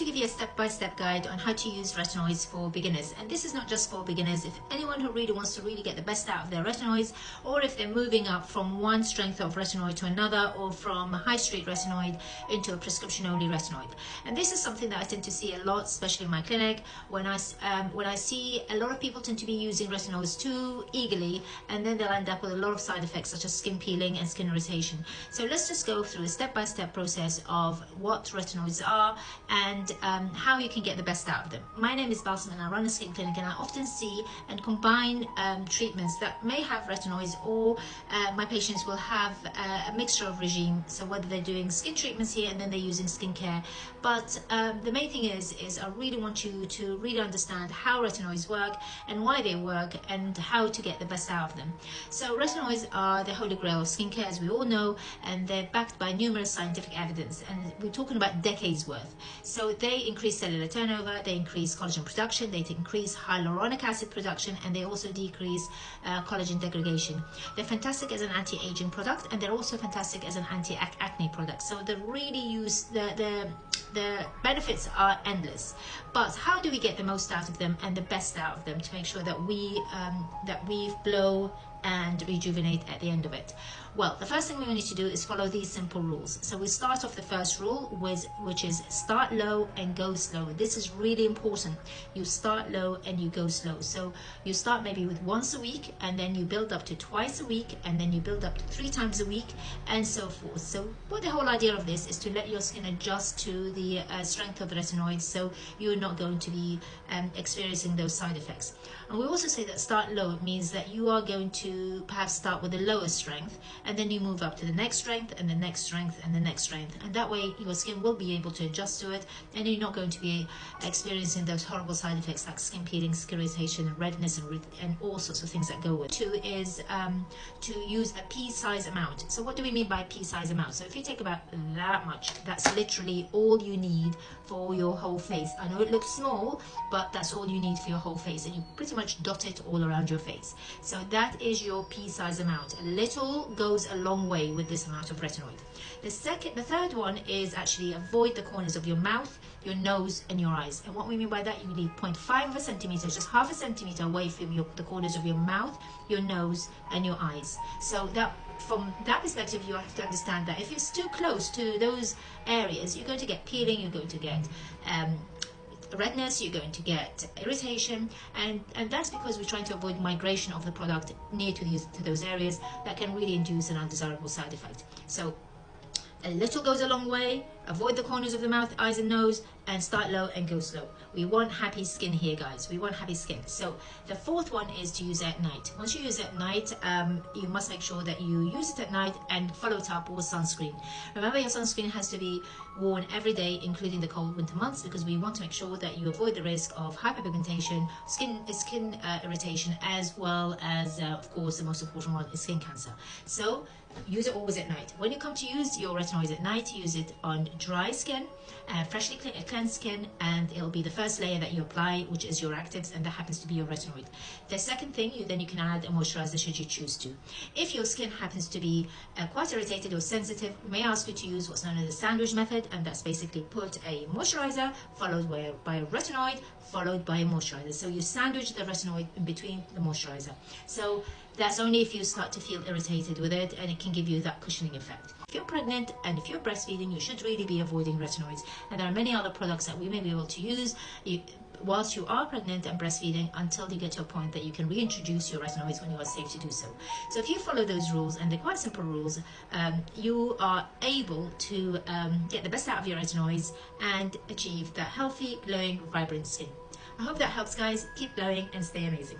to give you a step-by-step guide on how to use retinoids for beginners. And this is not just for beginners. If anyone who really wants to really get the best out of their retinoids, or if they're moving up from one strength of retinoid to another, or from a high street retinoid into a prescription only retinoid. And this is something that I tend to see a lot, especially in my clinic, when I see a lot of people tend to be using retinoids too eagerly, and then they'll end up with a lot of side effects such as skin peeling and skin irritation. So let's just go through a step-by-step process of what retinoids are and how you can get the best out of them. My name is Balsam and I run a skin clinic, and I often see and combine treatments that may have retinoids, or my patients will have a mixture of regime. So whether they're doing skin treatments here and then they're using skincare, but the main thing is I really want you to really understand how retinoids work and why they work and how to get the best out of them. So retinoids are the holy grail of skincare, as we all know, and they're backed by numerous scientific evidence, and we're talking about decades worth. So they increase cellular turnover, they increase collagen production, they increase hyaluronic acid production, and they also decrease collagen degradation. They're fantastic as an anti-aging product, and they're also fantastic as an anti-acne product. So the benefits are endless. But how do we get the most out of them and the best out of them to make sure that we glow and rejuvenate at the end of it? Well, the first thing we need to do is follow these simple rules. So we start off the first rule which is start low and go slow. This is really important. You start low and you go slow. So you start maybe with once a week, and then you build up to twice a week, and then you build up to 3 times a week, and so forth. So what the whole idea of this is to let your skin adjust to the strength of the retinoids, so you're not going to be experiencing those side effects. And we also say that start low means that you are going to perhaps start with the lowest strength, and then you move up to the next strength and the next strength and the next strength, and that way your skin will be able to adjust to it, and you're not going to be experiencing those horrible side effects like skin peeling, skin irritation, and redness, and all sorts of things that go with it. 2 is to use a pea-sized amount. So what do we mean by pea-sized amount? So if you take about that much, that's literally all you need for your whole face. I know it looks small, but that's all you need for your whole face, and you pretty much dot it all around your face. So that is your pea-sized amount. A little goes a long way with this amount of retinoid. The third one is actually avoid the corners of your mouth, your nose, and your eyes. And what we mean by that, you leave 0.5 of a centimeter, just half a centimeter away from the corners of your mouth, your nose, and your eyes. So that, from that perspective, you have to understand that if it's too close to those areas, you're going to get peeling, you're going to get redness, you're going to get irritation, and that's because we're trying to avoid migration of the product near to those areas that can really induce an undesirable side effect. So a little goes a long way. Avoid the corners of the mouth, eyes, and nose, and start low and go slow. We want happy skin here, guys. We want happy skin. So the fourth one is to use it at night. Once you use it at night, you must make sure that you use it at night and follow it up with sunscreen. Remember, your sunscreen has to be worn every day, including the cold winter months, because we want to make sure that you avoid the risk of hyperpigmentation, skin irritation, as well as, of course, the most important one is skin cancer. So use it always at night. When you come to use your retinoids at night, use it on dry skin, freshly cleansed skin, and it'll be the first layer that you apply, which is your actives, and that happens to be your retinoid. The second thing, then you can add a moisturiser should you choose to. If your skin happens to be quite irritated or sensitive, we may ask you to use what's known as the sandwich method, and that's basically put a moisturiser followed by a retinoid followed by a moisturiser. So you sandwich the retinoid in between the moisturiser. So that's only if you start to feel irritated with it, and it can give you that cushioning effect. If you're pregnant and if you're breastfeeding, you should really be avoiding retinoids. And there are many other products that we may be able to use whilst you are pregnant and breastfeeding, until you get to a point that you can reintroduce your retinoids when you are safe to do so. So if you follow those rules, and they're quite simple rules, you are able to get the best out of your retinoids and achieve that healthy, glowing, vibrant skin. I hope that helps, guys. Keep glowing and stay amazing.